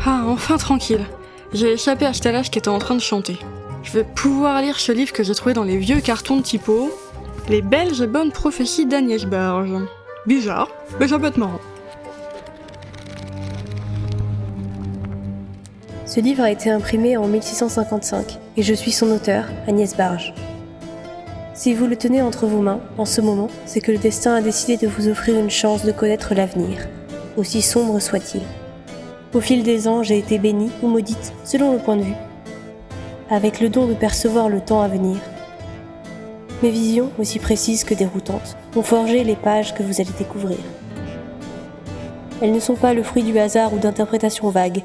Ah, enfin tranquille. J'ai échappé à Stalas qui était en train de chanter. Je vais pouvoir lire ce livre que j'ai trouvé dans les vieux cartons de typo, Les belles et bonnes prophéties d'Agnès Barge. Bizarre, mais ça peut être marrant. Ce livre a été imprimé en 1655 et je suis son auteur, Agnès Barge. Si vous le tenez entre vos mains, en ce moment, c'est que le destin a décidé de vous offrir une chance de connaître l'avenir, aussi sombre soit-il. Au fil des ans, j'ai été bénie ou maudite, selon le point de vue, avec le don de percevoir le temps à venir. Mes visions, aussi précises que déroutantes, ont forgé les pages que vous allez découvrir. Elles ne sont pas le fruit du hasard ou d'interprétations vagues,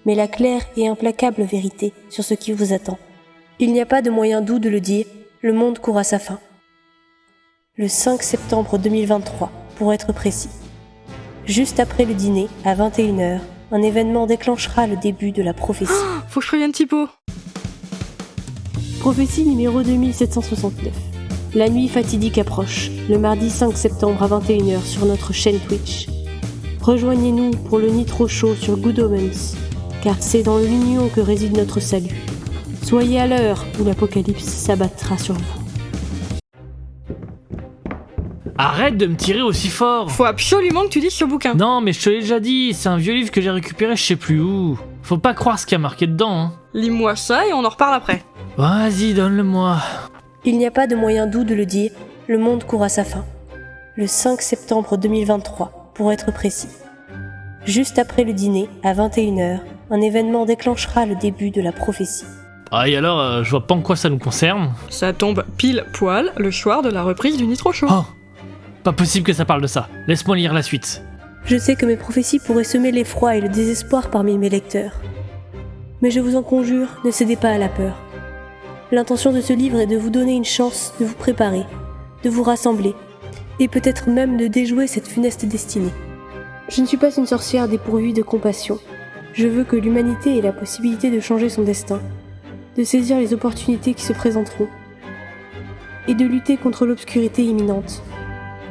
mais la claire et implacable vérité sur ce qui vous attend. Il n'y a pas de moyen doux de le dire, le monde court à sa fin. Le 5 septembre 2023, pour être précis. Juste après le dîner, à 21h, un événement déclenchera le début de la prophétie. Faut que je prévienne Typo. Prophétie numéro 2769. La nuit fatidique approche, le mardi 5 septembre à 21h sur notre chaîne Twitch. Rejoignez-nous pour le Nitro Show sur Good Omens, car c'est dans l'union que réside notre salut. Soyez à l'heure où l'apocalypse s'abattra sur vous. Arrête de me tirer aussi fort! Faut absolument que tu lises ce bouquin. Non, mais je te l'ai déjà dit, c'est un vieux livre que j'ai récupéré je sais plus où. Faut pas croire ce qu'il y a marqué dedans, hein. Lis-moi ça et on en reparle après. Vas-y, donne-le-moi. Il n'y a pas de moyen doux de le dire, le monde court à sa fin. Le 5 septembre 2023, pour être précis. Juste après le dîner, à 21h, un événement déclenchera le début de la prophétie. Ah, et alors, je vois pas en quoi ça nous concerne. Ça tombe pile poil le soir de la reprise du Nitro Show. Oh! Pas possible que ça parle de ça. Laisse-moi lire la suite. Je sais que mes prophéties pourraient semer l'effroi et le désespoir parmi mes lecteurs. Mais je vous en conjure, ne cédez pas à la peur. L'intention de ce livre est de vous donner une chance de vous préparer, de vous rassembler, et peut-être même de déjouer cette funeste destinée. Je ne suis pas une sorcière dépourvue de compassion. Je veux que l'humanité ait la possibilité de changer son destin, de saisir les opportunités qui se présenteront, et de lutter contre l'obscurité imminente.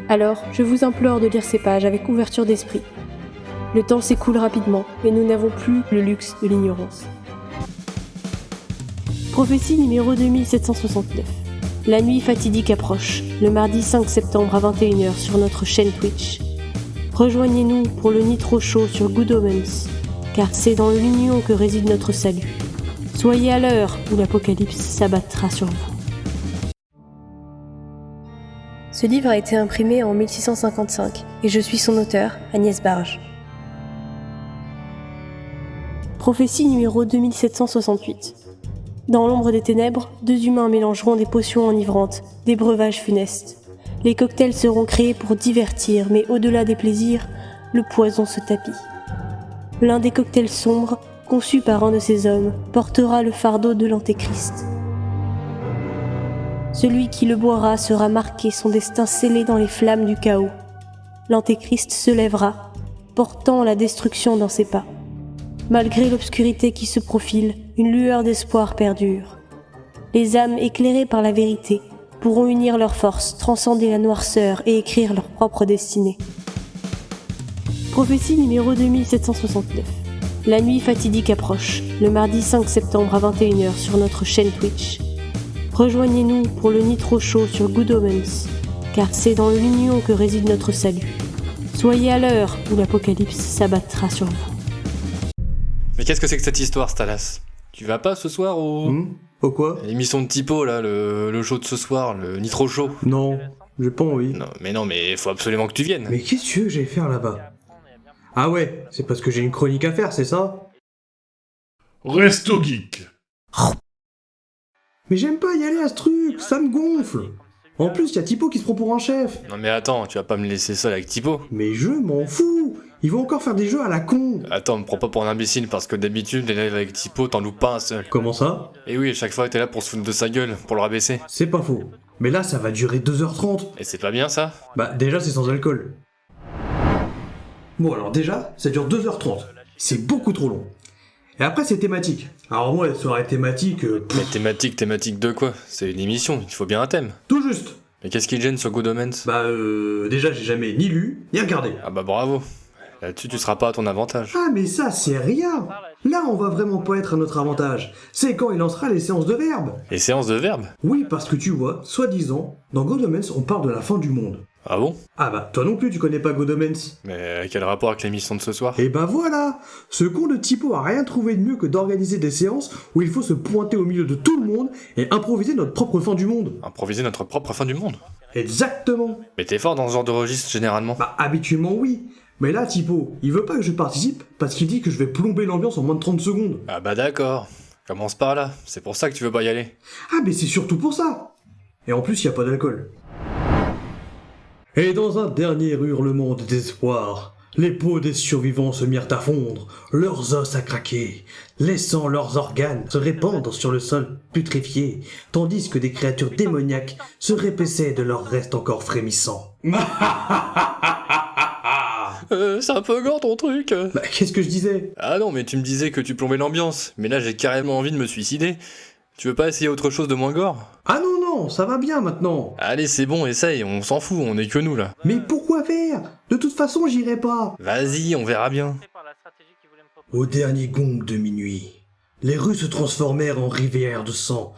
Alors, je vous implore de lire ces pages avec ouverture d'esprit. Le temps s'écoule rapidement, et nous n'avons plus le luxe de l'ignorance. Prophétie numéro 2769. La nuit fatidique approche, le mardi 5 septembre à 21h sur notre chaîne Twitch. Rejoignez-nous pour le Nitro Show sur Good Omens, car c'est dans l'union que réside notre salut. Soyez à l'heure où l'apocalypse s'abattra sur vous. Ce livre a été imprimé en 1655 et je suis son auteur, Agnès Barge. Prophétie numéro 2768. Dans l'ombre des ténèbres, deux humains mélangeront des potions enivrantes, des breuvages funestes. Les cocktails seront créés pour divertir, mais au-delà des plaisirs, le poison se tapit. L'un des cocktails sombres, conçu par un de ces hommes, portera le fardeau de l'Antéchrist. Celui qui le boira sera marqué, son destin scellé dans les flammes du chaos. L'Antéchrist se lèvera, portant la destruction dans ses pas. Malgré l'obscurité qui se profile, une lueur d'espoir perdure. Les âmes éclairées par la vérité pourront unir leurs forces, transcender la noirceur et écrire leur propre destinée. Prophétie numéro 2769. La nuit fatidique approche, le mardi 5 septembre à 21h sur notre chaîne Twitch. Rejoignez-nous pour le Nitro Show sur Good Omens, car c'est dans l'union que réside notre salut. Soyez à l'heure où l'apocalypse s'abattra sur vous. Mais qu'est-ce que c'est que cette histoire, Stalas? Tu vas pas ce soir au... Au quoi? L'émission de Typo, là, le show de ce soir, le Nitro Show. Non, j'ai pas envie. Non, mais faut absolument que tu viennes. Mais qu'est-ce que tu veux que j'aille faire là-bas? Ah ouais, c'est parce que j'ai une chronique à faire, c'est ça? Resto Geek. Mais j'aime pas y aller à ce truc, ça me gonfle. En plus, y a Typo qui se prend pour un chef. Non mais attends, tu vas pas me laisser seul avec Typo. Mais je m'en fous. Ils vont encore faire des jeux à la con. Attends, me prends pas pour un imbécile parce que d'habitude, les lives avec Typo, t'en loupes pas un seul. Comment ça? Et oui, à chaque fois, t'es là pour se foutre de sa gueule, pour le rabaisser. C'est pas faux. Mais là, ça va durer 2h30. Et c'est pas bien ça? Bah déjà, c'est sans alcool. Bon alors déjà, ça dure 2h30. C'est beaucoup trop long. Et après, c'est thématique. Alors moi, les soirées thématiques... Mais thématique de quoi? C'est une émission, il faut bien un thème. Tout juste. Mais qu'est-ce qui te gêne sur Good Omens? Bah déjà, j'ai jamais ni lu, ni regardé. Ah bah bravo. Là-dessus, tu seras pas à ton avantage. Ah mais ça c'est rien. Là on va vraiment pas être à notre avantage. C'est quand il lancera les séances de verbe. Les séances de verbes? Oui parce que tu vois, soi-disant, dans God Omens on parle de la fin du monde. Ah bon? Ah bah toi non plus tu connais pas God Omens. Mais quel rapport avec l'émission de ce soir? Et ben voilà. Ce con de typo a rien trouvé de mieux que d'organiser des séances où il faut se pointer au milieu de tout le monde et improviser notre propre fin du monde. Improviser notre propre fin du monde? Exactement. Mais t'es fort dans ce genre de registre généralement. Bah habituellement oui. Mais là typo, il veut pas que je participe parce qu'il dit que je vais plomber l'ambiance en moins de 30 secondes. Ah bah d'accord. Commence par là. C'est pour ça que tu veux pas y aller. Ah mais c'est surtout pour ça. Et en plus y a pas d'alcool. Et dans un dernier hurlement de désespoir, les peaux des survivants se mirent à fondre, leurs os à craquer, laissant leurs organes se répandre sur le sol putréfié, tandis que des créatures démoniaques se répaissaient de leurs restes encore frémissants. C'est un peu gore ton truc. Bah qu'est-ce que je disais? Ah non, mais tu me disais que tu plombais l'ambiance. Mais là, j'ai carrément envie de me suicider. Tu veux pas essayer autre chose de moins gore? Ah non non, ça va bien maintenant. Allez, c'est bon, essaye, on s'en fout, on est que nous là. Mais pourquoi faire? De toute façon j'irai pas. Vas-y, on verra bien. Au dernier gong de minuit, les rues se transformèrent en rivières de sang,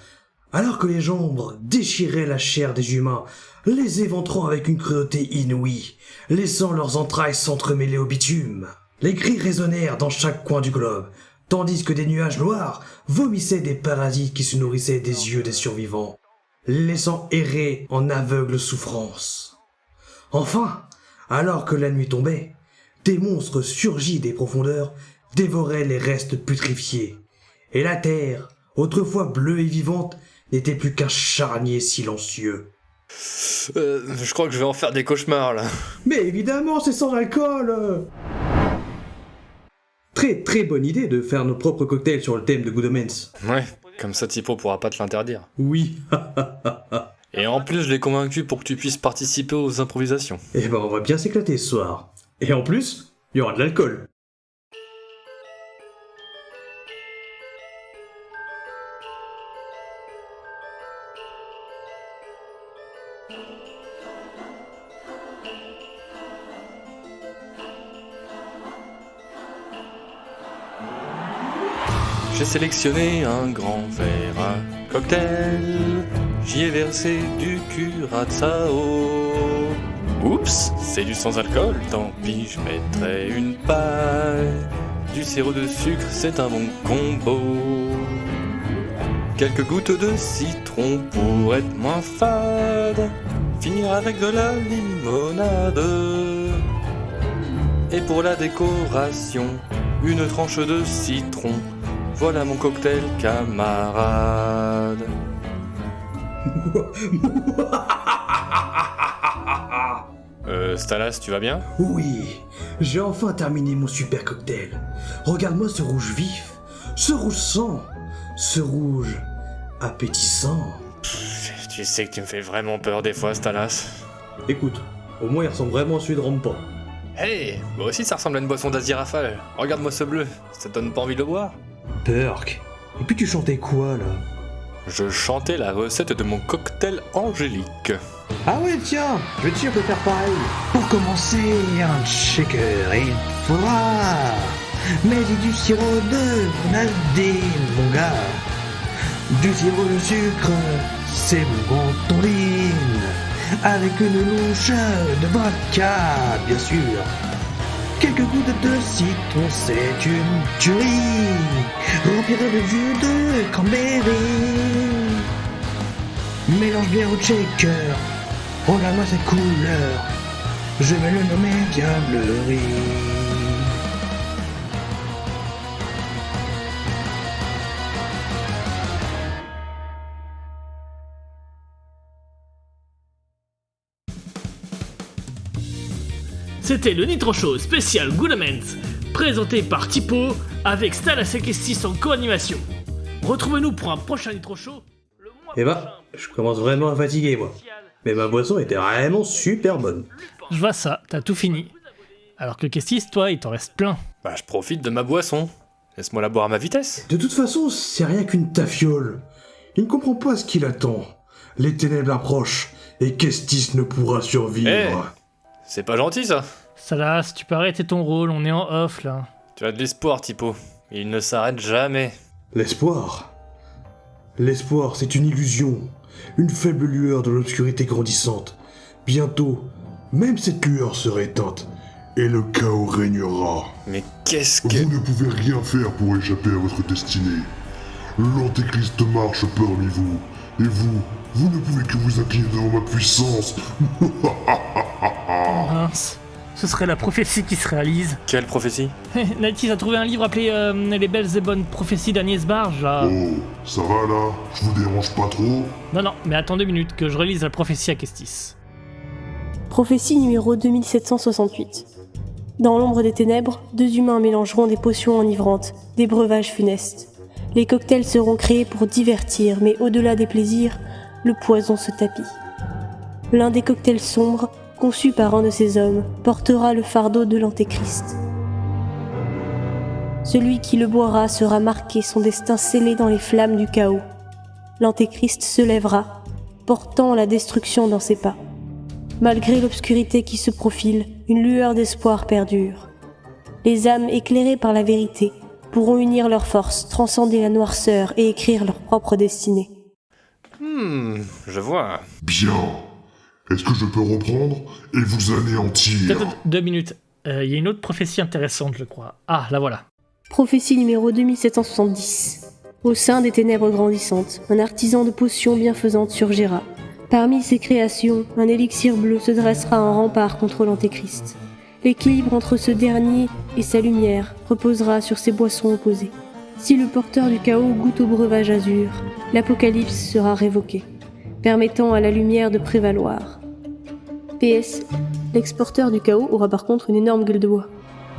alors que les jambes déchiraient la chair des humains, les éventrant avec une cruauté inouïe, laissant leurs entrailles s'entremêler au bitume. Les cris résonnèrent dans chaque coin du globe, tandis que des nuages noirs vomissaient des parasites qui se nourrissaient des yeux des survivants, les laissant errer en aveugle souffrance. Enfin, alors que la nuit tombait, des monstres surgis des profondeurs dévoraient les restes putréfiés, et la terre, autrefois bleue et vivante, n'était plus qu'un charnier silencieux. Je crois que je vais en faire des cauchemars là. Mais évidemment, c'est sans alcool. Très très bonne idée de faire nos propres cocktails sur le thème de Good Omens. Ouais, comme ça Tipo pourra pas te l'interdire. Oui. Et en plus, je l'ai convaincu pour que tu puisses participer aux improvisations. Eh ben on va bien s'éclater ce soir. Et en plus, il y aura de l'alcool. J'ai sélectionné un grand verre à cocktail. J'y ai versé du curaçao. Oups, c'est du sans alcool, tant pis, je mettrai une paille. Du sirop de sucre, c'est un bon combo. Quelques gouttes de citron pour être moins fade. Finir avec de la limonade. Et pour la décoration, une tranche de citron. Voilà mon cocktail, camarade. Stalas, tu vas bien? Oui, j'ai enfin terminé mon super cocktail. Regarde-moi ce rouge vif, ce rouge sang, ce rouge appétissant. Tu sais que tu me fais vraiment peur des fois, Stalas. Écoute, au moins il ressemble vraiment à celui de Rampa. Hey, moi aussi ça ressemble à une boisson d'Asie Rafale. Regarde-moi ce bleu, ça te donne pas envie de le boire? Perk. Et puis tu chantais quoi là? Je chantais la recette de mon cocktail angélique. Ah ouais tiens, je vais te dire de faire pareil. Pour commencer, un shaker, il faudra mettre du sirop de grenadine, mon gars. Du sirop de sucre, c'est bon quand on dîne. Avec une louche de vodka, bien sûr. Quelques gouttes de citron, c'est une tuerie. Remplir de jus de cranberry. Mélange bien au shaker. Regarde-moi cette couleur. Je vais le nommer diablerie. C'était le Nitro Show spécial Good Omens, présenté par Tipo avec Stalas et Kestis en co-animation. Retrouvez-nous pour un prochain Nitro Show. Eh bah, je commence vraiment à fatiguer moi. Mais ma boisson était vraiment super bonne. Je vois ça, t'as tout fini. Alors que Kestis, toi, il t'en reste plein. Bah je profite de ma boisson. Laisse-moi la boire à ma vitesse. De toute façon, c'est rien qu'une tafiole. Il ne comprend pas ce qu'il attend. Les ténèbres approchent et Kestis ne pourra survivre. C'est pas gentil ça. Salas, tu peux arrêter ton rôle, on est en off là. Tu as de l'espoir, Tipo. Il ne s'arrête jamais. L'espoir. L'espoir, c'est une illusion. Une faible lueur de l'obscurité grandissante. Bientôt, même cette lueur sera éteinte. Et le chaos régnera. Mais qu'est-ce que... Vous ne pouvez rien faire pour échapper à votre destinée. L'Antéchrist marche parmi vous. Et vous ne pouvez que vous incliner devant ma puissance. Mince, ce serait la prophétie qui se réalise. Quelle prophétie? Nighties a trouvé un livre appelé Les belles et bonnes prophéties d'Agnès Barge là. Oh, ça va là? Je vous dérange pas trop? Non, mais attends 2 minutes que je relise la prophétie à Kestis. Prophétie numéro 2768. Dans l'ombre des ténèbres, 2 humains mélangeront des potions enivrantes, des breuvages funestes. Les cocktails seront créés pour divertir, mais au-delà des plaisirs, le poison se tapit. L'un des cocktails sombres, conçu par un de ces hommes, portera le fardeau de l'Antéchrist. Celui qui le boira sera marqué, son destin scellé dans les flammes du chaos. L'Antéchrist se lèvera, portant la destruction dans ses pas. Malgré l'obscurité qui se profile, une lueur d'espoir perdure. Les âmes éclairées par la vérité pourront unir leurs forces, transcender la noirceur et écrire leur propre destinée. Je vois. Bien. Est-ce que je peux reprendre et vous anéantir? 2 minutes. Il y a une autre prophétie intéressante, je crois. Ah, la voilà. Prophétie numéro 2770. Au sein des ténèbres grandissantes, un artisan de potions bienfaisantes surgira. Parmi ses créations, un élixir bleu se dressera en rempart contre l'Antéchrist. L'équilibre entre ce dernier et sa lumière reposera sur ses boissons opposées. Si le porteur du chaos goûte au breuvage azur, l'apocalypse sera révoqué, permettant à la lumière de prévaloir. PS, l'exporteur du chaos aura par contre une énorme gueule de bois.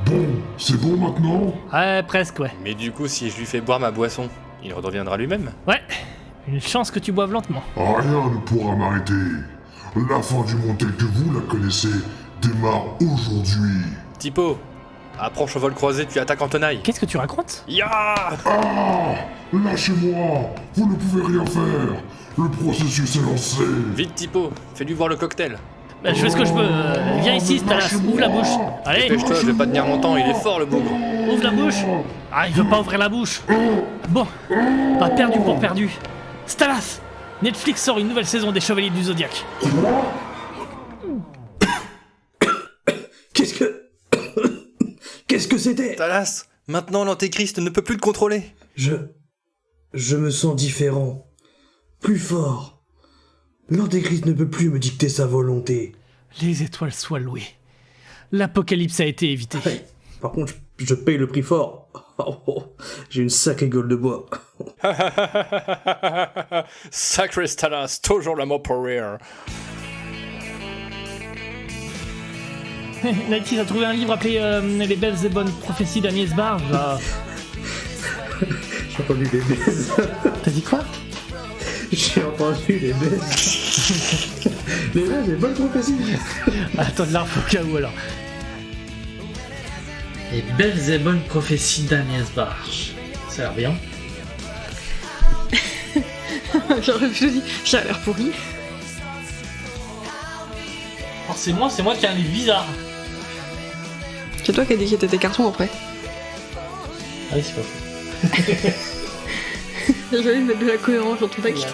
Bon, c'est bon maintenant? Ouais, presque, ouais. Mais du coup, si je lui fais boire ma boisson, il redeviendra lui-même. Ouais, une chance que tu boives lentement. Rien ne pourra m'arrêter. La fin du monde telle que vous la connaissez démarre aujourd'hui. Tipo, approche au vol croisé puis attaque en tenaille. Qu'est-ce que tu racontes? Ya! Ah! Lâchez-moi! Vous ne pouvez rien faire! Le processus est lancé! Vite, Tipo, fais-lui voir le cocktail. Bah, je fais ce que je peux. Viens ici, Stalas, ouvre la bouche. Allez, Dépêche-toi, je vais pas tenir longtemps, il est fort le bougre. ouvre la bouche. Ah, il veut pas ouvrir la bouche. Bon, pas perdu pour perdu. Stalas, Netflix sort une nouvelle saison des Chevaliers du Zodiaque. Qu'est-ce que c'était? Talas, maintenant l'Antéchrist ne peut plus le contrôler. Je me sens différent. Plus fort. L'Antéchrist ne peut plus me dicter sa volonté. Les étoiles soient louées. L'apocalypse a été évité. Ouais. Par contre, je paye le prix fort. J'ai une sacrée gueule de bois. Sacré Talas, toujours le mot pour rire. Nighties a trouvé un livre appelé Les belles et bonnes prophéties d'Agnès Barge. J'ai entendu des baises. T'as dit quoi? J'ai entendu les baises. Les baises, les bonnes prophéties. Attends de l'info au cas où alors. Les belles et bonnes prophéties d'Agnès Barge. Ça a l'air bien. J'aurais pu dire, ça a l'air pourri. Oh, c'est moi qui ai un livre bizarre. C'est toi qui as dit que c'était tes cartons après. Ah oui, c'est pas faux. J'ai envie de mettre de la cohérence dans ton texte.